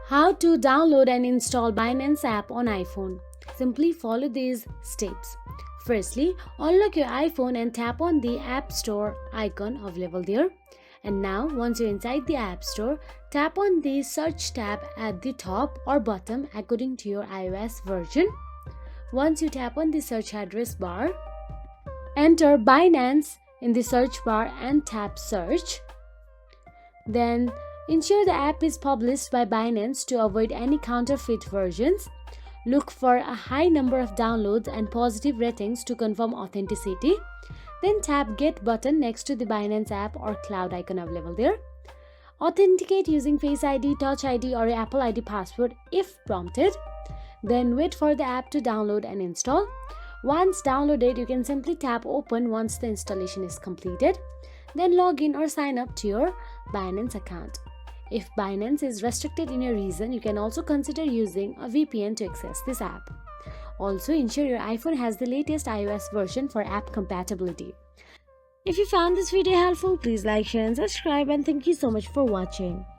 How to download and install Binance app on iPhone. Simply follow these steps. Firstly, unlock your iPhone and tap on the App Store icon available there. And now, once you're inside the App Store, tap on the Search tab at the top or bottom according to your iOS version. Once you tap on the search address bar, enter Binance in the search bar and tap Search. Then ensure the app is published by Binance to avoid any counterfeit versions. Look for a high number of downloads and positive ratings to confirm authenticity. Then tap Get button next to the Binance app or cloud icon available there. Authenticate using Face ID, Touch ID or Apple ID password if prompted. Then wait for the app to download and install. Once downloaded, you can simply tap Open once the installation is completed. Then log in or sign up to your Binance account. If Binance is restricted in your region, you can also consider using a VPN to access this app. Also, ensure your iPhone has the latest iOS version for app compatibility. If you found this video helpful, please like, share and subscribe, and thank you so much for watching.